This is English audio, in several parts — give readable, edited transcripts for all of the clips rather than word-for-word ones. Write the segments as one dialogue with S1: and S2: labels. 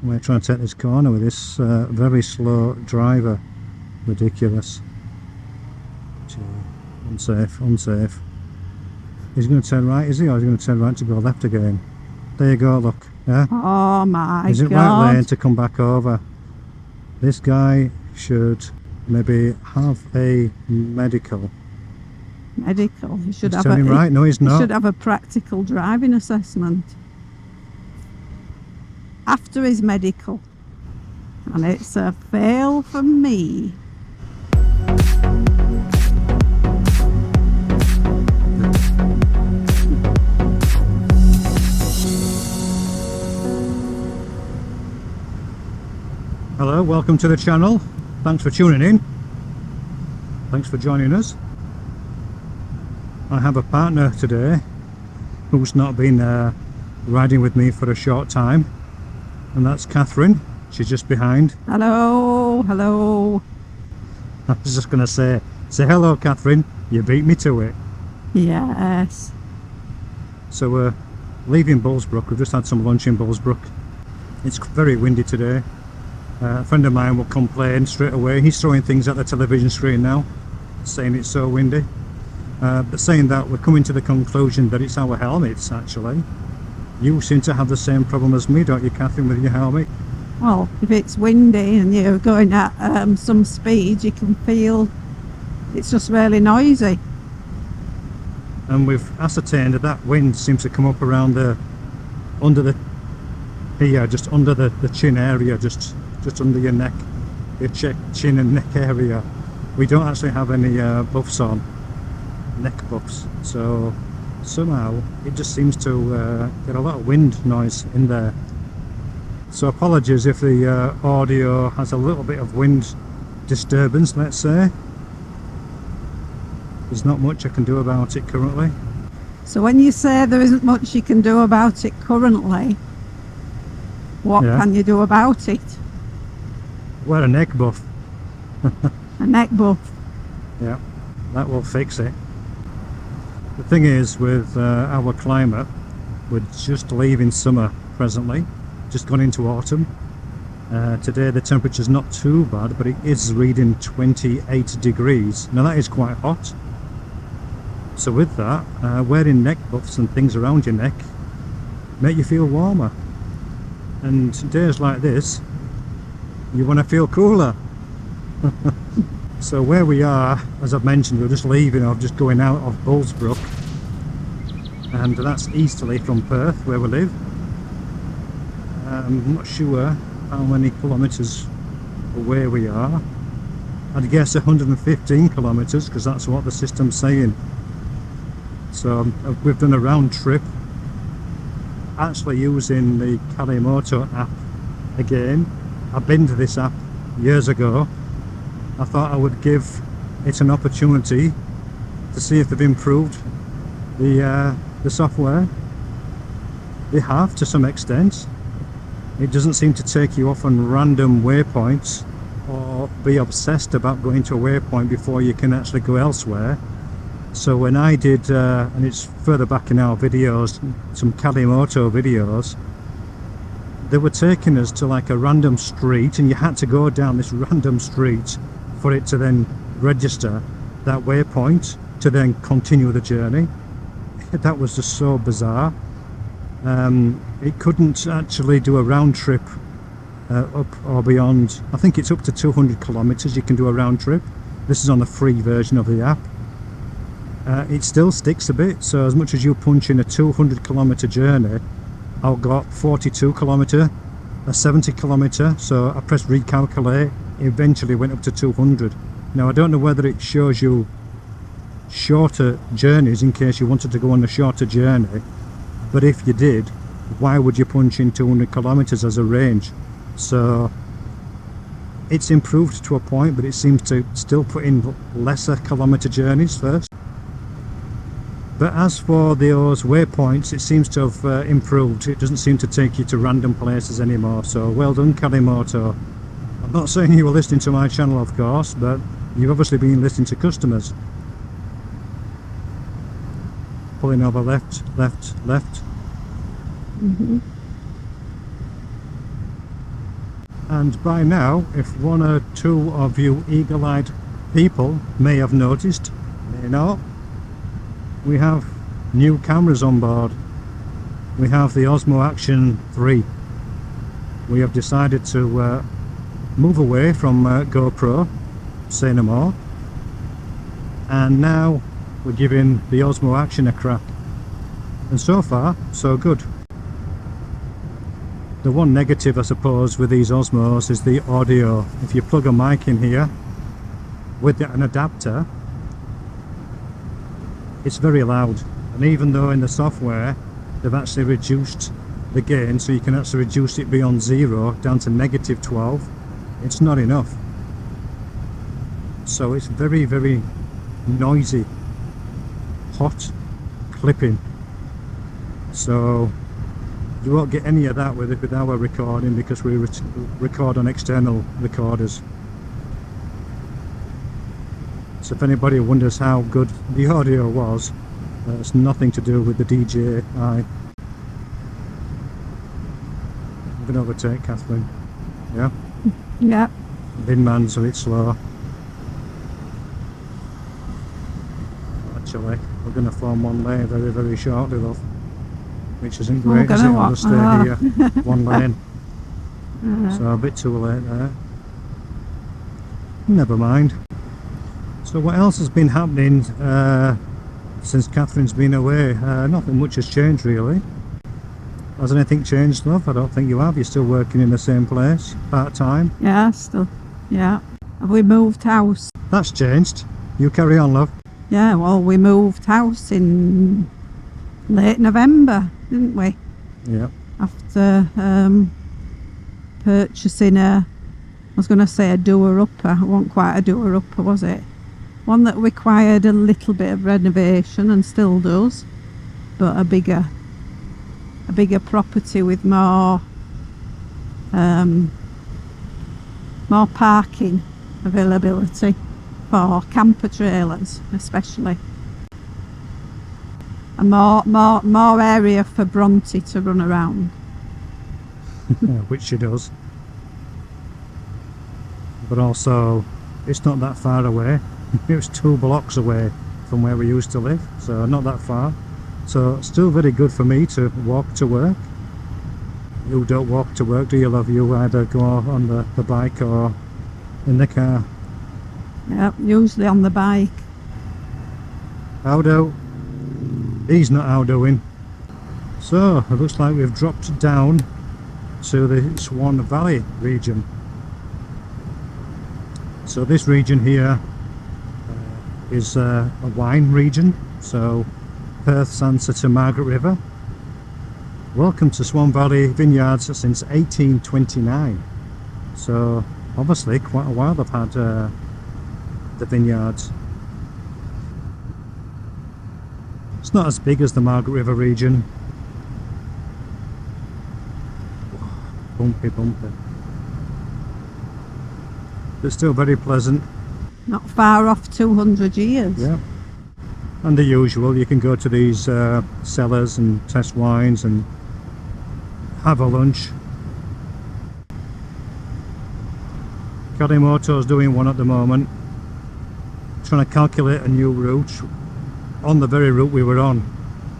S1: We're trying to take this corner with this very slow driver. Ridiculous. Unsafe, unsafe. He's going to turn right, is he? Or is he going to turn right to go left again? There you go, look. Yeah?
S2: Oh my God.
S1: Is it right lane to come back over? This guy should maybe have a medical.
S2: Medical? He should
S1: He's
S2: have
S1: turning right? No, he's not.
S2: He should have a practical driving assessment after his medical. And it's a fail for me.
S1: Hello, welcome to the channel. Thanks for tuning in. Thanks for joining us. I have a partner today who's not been riding with me for a short time, and that's Catherine. She's just behind.
S2: Hello, hello.
S1: I was just going to say hello, Catherine. You beat me to it.
S2: Yes.
S1: So we're leaving Bullsbrook. We've just had some lunch in Bullsbrook. It's very windy today. A friend of mine will complain straight away. He's throwing things at the television screen now, saying it's so windy. But saying that, we're coming to the conclusion that it's our helmets, actually. You seem to have the same problem as me, don't you, Catherine, with your helmet?
S2: Well, if it's windy and you're going at some speed, you can feel it's just really noisy.
S1: And we've ascertained that wind seems to come up around under the chin area, just under your neck, your chin and neck area. We don't actually have any buffs on, neck buffs, so somehow it just seems to get a lot of wind noise in there. So apologies if the audio has a little bit of wind disturbance, let's say. There's not much I can do about it currently.
S2: So when you say there isn't much you can do about it currently, what can you do about it?
S1: Wear a neck buff.
S2: A neck buff?
S1: Yeah, that will fix it. The thing is, with our climate, we're just leaving summer presently, just gone into autumn. Today the temperature's not too bad, but it is reading 28 degrees. Now that is quite hot. So with that, wearing neck buffs and things around your neck make you feel warmer. And days like this, you want to feel cooler. So where we are, as I've mentioned, we're just leaving, or just going out of Bullsbrook, and that's easterly from Perth, where we live. I'm not sure how many kilometres away we are. I'd guess 115 kilometres, because that's what the system's saying. So we've done a round trip, actually using the Kalimoto app again. I've been to this app years ago. I thought I would give it an opportunity to see if they've improved the software. They have, to some extent. It doesn't seem to take you off on random waypoints or be obsessed about going to a waypoint before you can actually go elsewhere. So when I did, and it's further back in our videos, some Kalimoto videos, they were taking us to like a random street, and you had to go down this random street for it to then register that waypoint to then continue the journey. That was just so bizarre. It couldn't actually do a round trip up or beyond. I think it's up to 200 kilometers you can do a round trip. This is on the free version of the app. It still sticks a bit, so as much as you punch in a 200 kilometer journey, I've got 42 kilometer, a 70 kilometer, so I pressed recalculate, eventually went up to 200. Now I don't know whether it shows you shorter journeys in case you wanted to go on a shorter journey, but if you did, why would you punch in 200 kilometers as a range? So it's improved to a point, but it seems to still put in lesser kilometer journeys first. But as for those waypoints, it seems to have improved. It doesn't seem to take you to random places anymore, so well done, Kalimoto. I'm not saying you were listening to my channel, of course, but you've obviously been listening to customers. Pulling over left, left, left. And by now, if one or two of you eagle-eyed people may have noticed, may not, we have new cameras on board. We have the Osmo Action 3. We have decided to move away from GoPro, say no more, and now we're giving the Osmo Action a crack, and so far so good. The one negative, I suppose, with these Osmos is the audio. If you plug a mic in here with an adapter, it's very loud, and even though in the software they've actually reduced the gain so you can actually reduce it beyond 0 down to -12, it's not enough. So it's very, very noisy, hot clipping. So you won't get any of that with our recording, because we record on external recorders. So if anybody wonders how good the audio was, it's nothing to do with the DJI. I'm going to overtake Catherine. Yeah?
S2: Yeah.
S1: Binman's a bit slow. Actually, we're going to form one lane very, very shortly, love. Which isn't great, is it? I'll just stay here, one lane. So a bit too late there. Never mind. So what else has been happening since Catherine's been away? Nothing much has changed really. Has anything changed, love? I don't think you have. You're still working in the same place, part-time.
S2: Yeah, still. Yeah. Have we moved house?
S1: That's changed. You carry on, love.
S2: Yeah, well, we moved house in late November, didn't we?
S1: Yeah.
S2: After purchasing I was going to say a doer-upper. It wasn't quite a doer-upper, was it? One that required a little bit of renovation and still does, but a bigger property with more parking availability for camper trailers, especially, and more area for Bronte to run around.
S1: Which she does. But also, it's not that far away. It was 2 blocks away from where we used to live, so not that far. So still very good for me to walk to work. You don't walk to work, do you, love? You either go on the bike or in the car.
S2: Yep, usually on the bike.
S1: How do? He's not how doing. So it looks like we've dropped down to the Swan Valley region. So this region here is a wine region. So Perth's answer to Margaret River. Welcome to Swan Valley Vineyards since 1829. So obviously quite a while they've had the vineyards. It's not as big as the Margaret River region. Bumpy. But still very pleasant.
S2: Not far off 200 years.
S1: Yeah. And the usual, you can go to these cellars and test wines and have a lunch. Kalimoto's doing one at the moment, trying to calculate a new route on the very route we were on.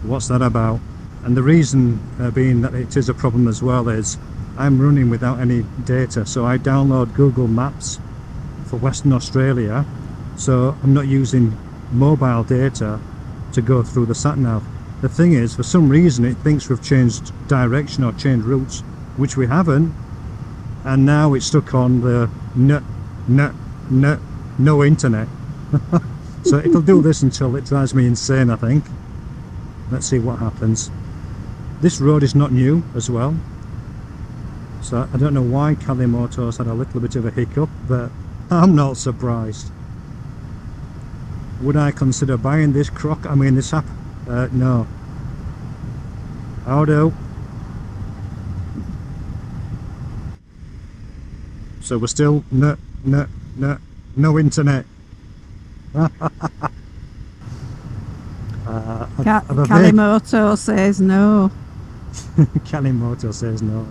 S1: What's that about? And the reason being that it is a problem as well is I'm running without any data, so I download Google Maps for Western Australia, so I'm not using mobile data to go through the sat-nav. The thing is, for some reason it thinks we've changed direction or changed routes, which we haven't, and now it's stuck on the no internet. So it'll do this until it drives me insane, I think. Let's see what happens. This road is not new as well, so I don't know why Kalimoto's had a little bit of a hiccup, but I'm not surprised. Would I consider buying this crock? I mean this app? No. How do? So we're still no internet.
S2: Kalimoto says no.
S1: Kalimoto says no.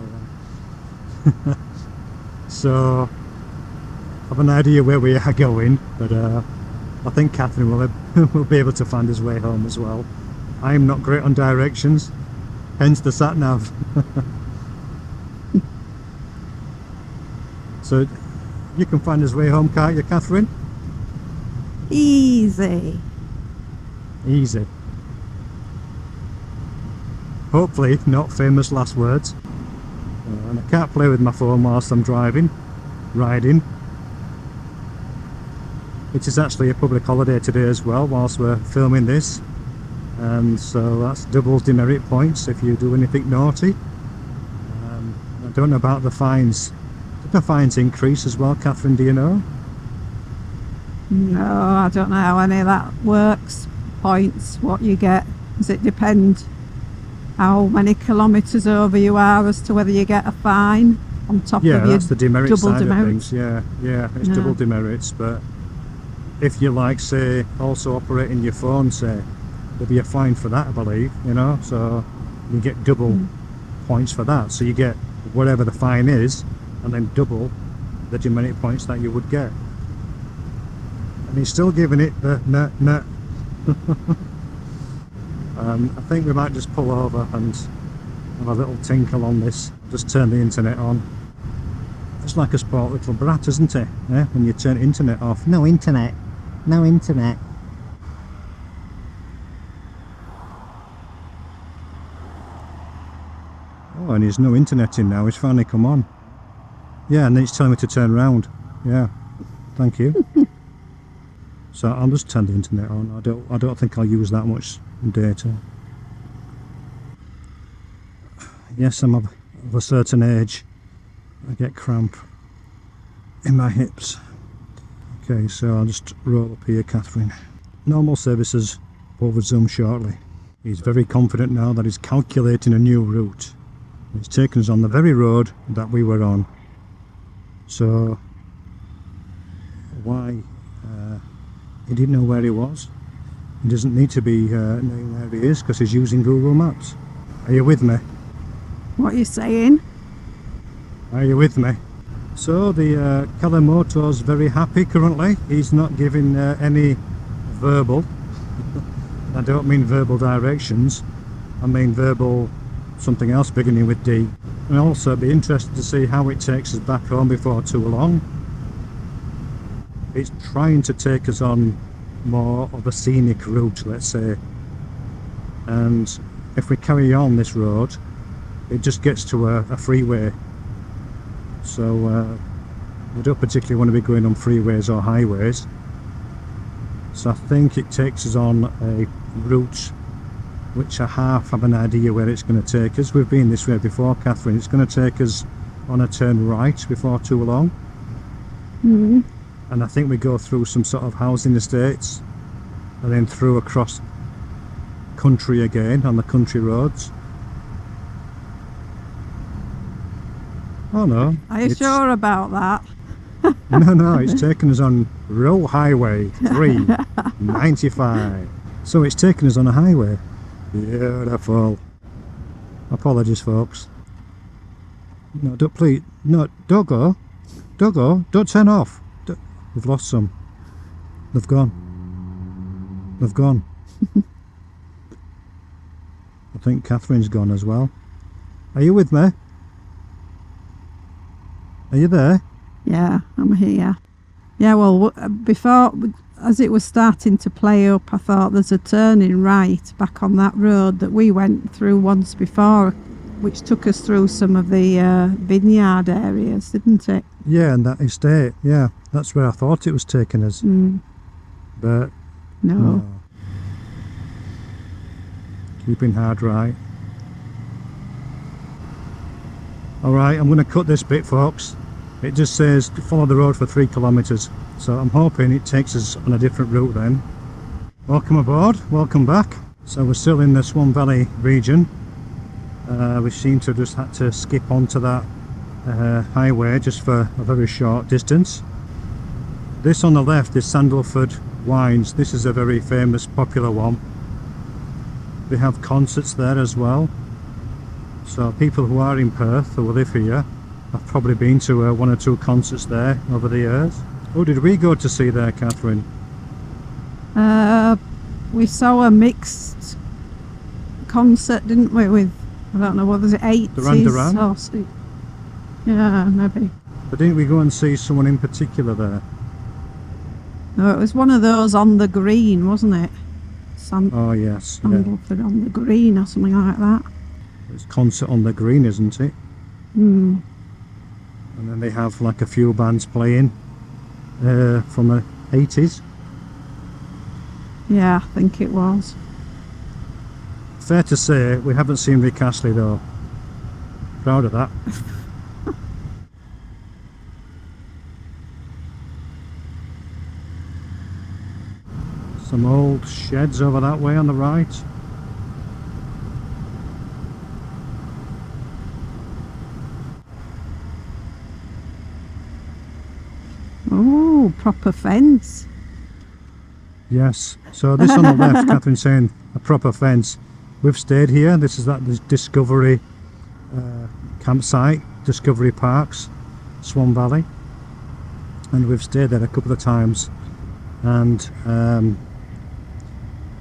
S1: So I've an idea where we are going, but I think Catherine will be able to find his way home as well. I'm not great on directions, hence the sat nav. So you can find his way home, can't you, Catherine?
S2: Easy.
S1: Easy. Hopefully not famous last words. And I can't play with my phone whilst I'm riding. It is actually a public holiday today as well whilst we're filming this, and so that's double demerit points if you do anything naughty. I don't know about the fines. Did the fines increase as well, Catherine, do you know?
S2: No, I don't know how any of that works. Points, what you get. Does it depend how many kilometres over you are as to whether you get a fine on top of your
S1: that's the demerit
S2: double
S1: side
S2: demerits?
S1: of things. Yeah, it's double demerits, but if you like, say, also operating your phone, say, there'll be a fine for that, I believe, you know, so you get double points for that. So you get whatever the fine is, and then double the demerit points that you would get. And he's still giving it the nah. I think we might just pull over and have a little tinkle on this. Just turn the internet on. It's like a sport little brat, isn't it? Yeah, when you turn internet off. No internet. No internet. Oh, and there's no internet in now. It's finally come on. Yeah, and then it's telling me to turn round. Yeah, thank you. So I'll just turn the internet on. I don't think I'll use that much data. Yes, I'm of a certain age. I get cramp in my hips. Okay, so I'll just roll up here, Catherine. Normal services will resume shortly. He's very confident now that he's calculating a new route. He's taken us on the very road that we were on. So why he didn't know where he was? He doesn't need to be knowing where he is because he's using Google Maps. Are you with me?
S2: What are you saying?
S1: Are you with me? So the Kalamoto's very happy currently. He's not giving any verbal. I don't mean verbal directions. I mean verbal something else beginning with D. And also be interested to see how it takes us back home before too long. It's trying to take us on more of a scenic route, let's say. And if we carry on this road, it just gets to a freeway. So we don't particularly want to be going on freeways or highways. So I think it takes us on a route which I half have an idea where it's going to take us. We've been this way before, Catherine. It's going to take us on a turn right before too long. And I think we go through some sort of housing estates and then through across country again on the country roads. Oh no.
S2: Are you sure about that?
S1: No, it's taken us on Row Highway 395. So it's taken us on a highway. Beautiful. Apologies, folks. No, please, Doggo, don't turn off. We've lost some. They've gone. I think Catherine's gone as well. Are you with me? Are you there?
S2: Yeah, I'm here. Yeah, well, before, as it was starting to play up, I thought there's a turning right back on that road that we went through once before, which took us through some of the vineyard areas, didn't it?
S1: Yeah, and that estate, yeah, that's where I thought it was taking us. But
S2: no.
S1: Keeping hard right. Alright, I'm going to cut this bit, folks. It just says follow the road for 3 kilometres, so I'm hoping it takes us on a different route then. Welcome aboard, welcome back. So we're still in the Swan Valley region. We seem to have just had to skip onto that highway just for a very short distance. This on the left is Sandalford Wines. This is a very famous, popular one. They have concerts there as well. So people who are in Perth, who live here, I've probably been to one or two concerts there over the years. Who did we go to see there, Catherine?
S2: We saw a mixed concert, didn't we? With, I don't know, what was it, 80s?
S1: Duran?
S2: Or yeah, maybe.
S1: But didn't we go and see someone in particular there?
S2: No, it was one of those on the green, wasn't it?
S1: Oh yes, yeah.
S2: Sandalford on the green or something like that.
S1: It's concert on the green, isn't it?
S2: Hmm.
S1: And then they have like a few bands playing from the 80s.
S2: Yeah, I think it was.
S1: Fair to say, we haven't seen Rick Astley though. Proud of that. Some old sheds over that way on the right.
S2: Oh, proper fence.
S1: Yes, so this on the left, Catherine's saying a proper fence. We've stayed here. This is this Discovery campsite, Discovery Parks, Swan Valley, and we've stayed there a couple of times, and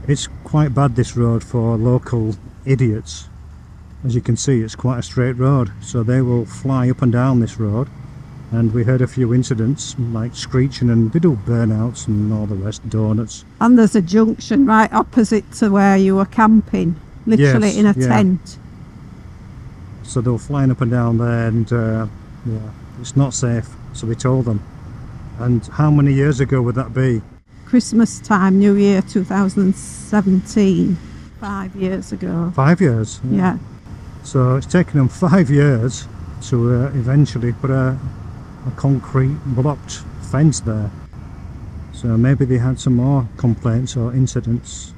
S1: it's quite bad, this road, for local idiots. As you can see, it's quite a straight road, so they will fly up and down this road. And we heard a few incidents like screeching, and they do burnouts and all the rest, donuts.
S2: And there's a junction right opposite to where you were camping, literally
S1: Yes,
S2: in a
S1: yeah.
S2: tent.
S1: So they were flying up and down there, and yeah, it's not safe, so we told them. And how many years ago would that be?
S2: Christmas time, New Year 2017, 5 years ago.
S1: 5 years?
S2: Yeah.
S1: So it's taken them 5 years to eventually put a concrete blocked fence there. So maybe they had some more complaints or incidents.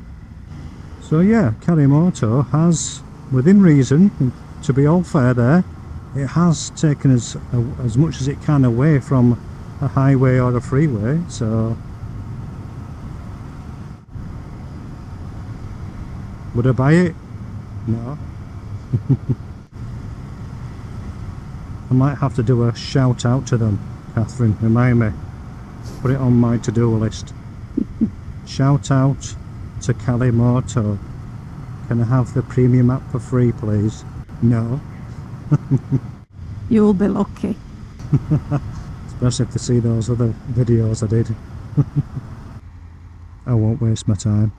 S1: So yeah, Kalimoto has, within reason, to be all fair there, it has taken us as much as it can away from a highway or a freeway. So would I buy it? No. I might have to do a shout out to them, Catherine, remind me. Put it on my to-do list. Shout out to Kalimoto. Can I have the premium app for free, please? No.
S2: You'll be lucky.
S1: Especially if they see those other videos I did. I won't waste my time.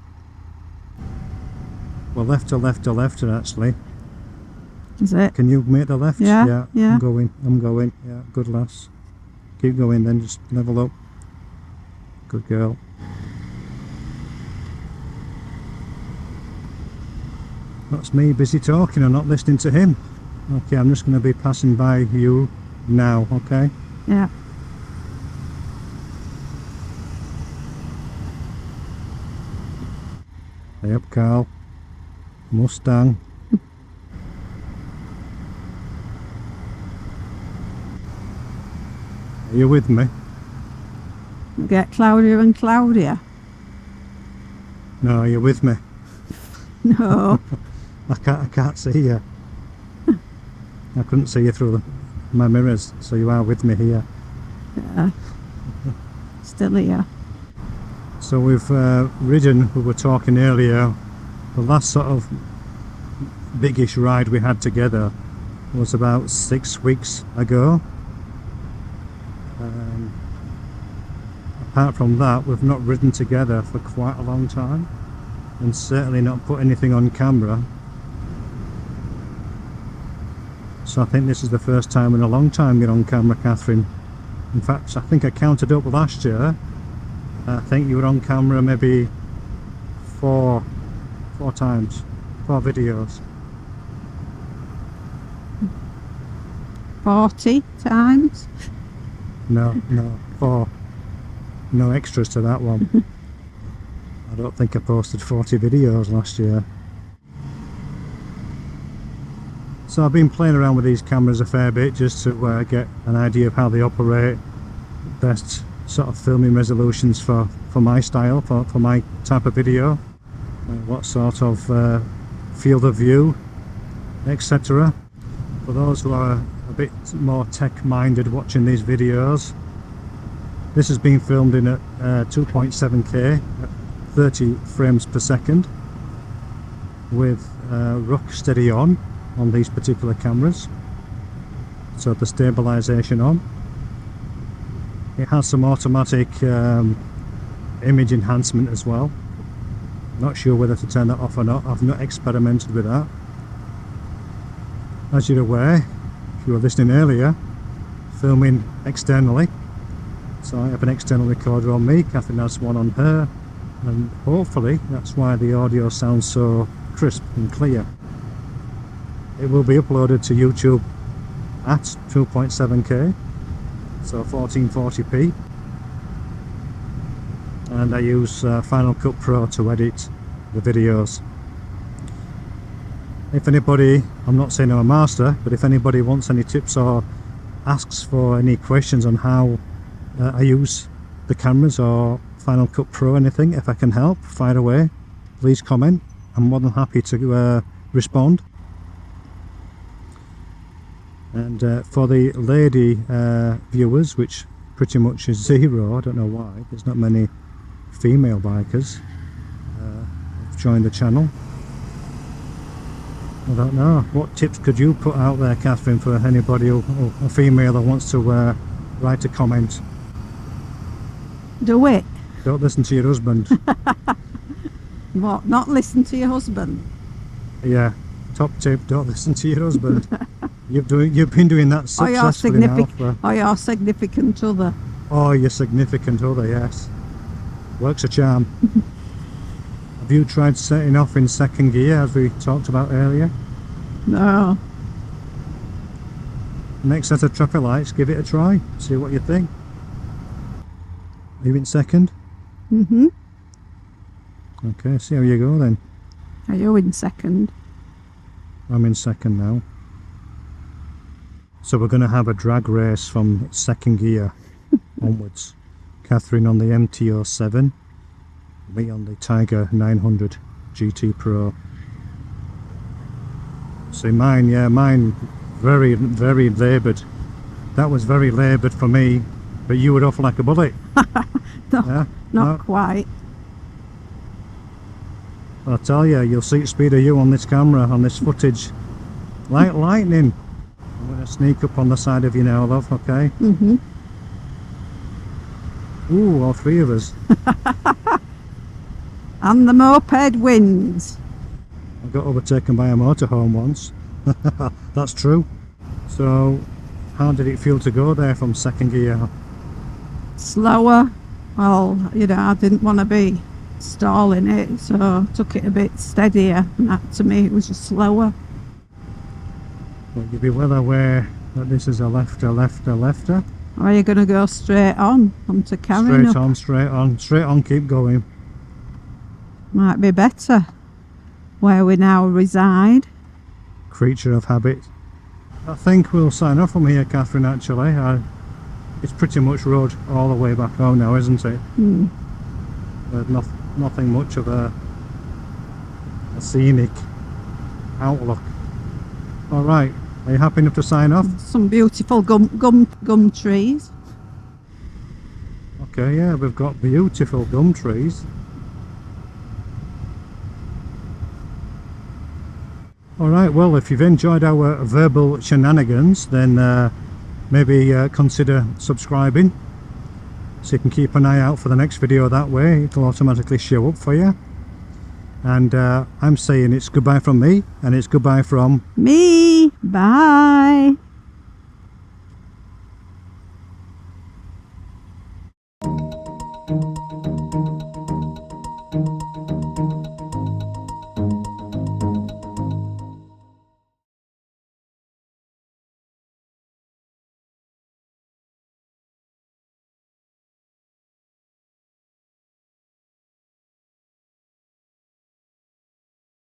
S1: Well, left to actually.
S2: Is it?
S1: Can you make the left?
S2: Yeah, yeah.
S1: I'm going. Yeah, good lass. Keep going then, just level up. Good girl. That's me busy talking and not listening to him. Okay, I'm just going to be passing by you now, okay?
S2: Yeah.
S1: Hey up, Carl. Mustang. Are you with me?
S2: Get cloudier and cloudier.
S1: No, are you with me?
S2: No.
S1: I can't see you. I couldn't see you through my mirrors, so you are with me here.
S2: Yeah. Still here.
S1: So we've ridden, we were talking earlier, the last sort of biggish ride we had together was about 6 weeks ago. Apart from that, we've not ridden together for quite a long time, and certainly not put anything on camera. So I think this is the first time in a long time you're on camera, Catherine. In fact, I think I counted up last year. I think you were on camera maybe four times, 4 videos.
S2: 40 times?
S1: No, 4. No extras to that one. I don't think I posted 40 videos last year. So I've been playing around with these cameras a fair bit just to get an idea of how they operate, best sort of filming resolutions for my style, for my type of video, what sort of field of view, etc. For those who are a bit more tech-minded watching these videos. This has been filmed in at 2.7K at 30 frames per second with rock steady on these particular cameras, so the stabilization on. It has some automatic image enhancement as well. Not sure whether to turn that off or not. I've not experimented with that. As you're aware, if you were listening earlier, filming externally, so I have an external recorder on me, Catherine has one on her, and hopefully that's why the audio sounds so crisp and clear. It will be uploaded to YouTube at 2.7K, so 1440p, and I use Final Cut Pro to edit the videos. If anybody, I'm not saying I'm a master, but if anybody wants any tips or asks for any questions on how I use the cameras or Final Cut Pro, anything, if I can help, fire away, please comment. I'm more than happy to respond. And for the lady viewers, which pretty much is zero, I don't know why, there's not many female bikers have joined the channel. I don't know, what tips could you put out there, Catherine, for anybody who, a female that wants to write a comment?
S2: Do it.
S1: Don't listen to your husband.
S2: What, not listen to your husband?
S1: Yeah, top tip, don't listen to your husband. You've been doing that successfully now.
S2: Or your significant other.
S1: Oh, your significant other, yes. Works a charm. Have you tried setting off in second gear, as we talked about earlier?
S2: No.
S1: Next set of traffic lights, give it a try, see what you think. Are you in second?
S2: Mm-hmm.
S1: Okay, see how you go then.
S2: Are you in second?
S1: I'm in second now. So we're going to have a drag race from second gear onwards. Catherine on the MT-07, me on the Tiger 900 GT Pro. See mine, yeah, mine very, very laboured. That was very laboured for me, but you were off like a bullet.
S2: No,
S1: Yeah?
S2: not quite.
S1: I'll tell you, you'll see the speed of you on this camera, on this footage. Like lightning. I'm going to sneak up on the side of you now, love, okay?
S2: Mm-hmm.
S1: Ooh, all three of us.
S2: And the moped wins.
S1: I got overtaken by a motorhome once. That's true. So, how did it feel to go there from second gear?
S2: Slower. Well, you know, I didn't want to be stalling it, so I took it a bit steadier, and that to me it was just slower.
S1: Well, you'll be well aware that this is a lefter, lefter, lefter.
S2: Or are you going to go straight on to carrying
S1: Straight on, straight on, keep going.
S2: Might be better where we now reside.
S1: Creature of habit. I think we'll sign off from here, Catherine, actually. It's pretty much road all the way back home now, isn't it?
S2: Mm.
S1: There's nothing much of a scenic outlook. Alright, are you happy enough to sign off?
S2: Some beautiful gum trees.
S1: Okay, yeah, we've got beautiful gum trees. Alright, well, if you've enjoyed our verbal shenanigans, then maybe consider subscribing so you can keep an eye out for the next video. That way it'll automatically show up for you. And I'm saying it's goodbye from me, and it's goodbye from
S2: Me. Bye.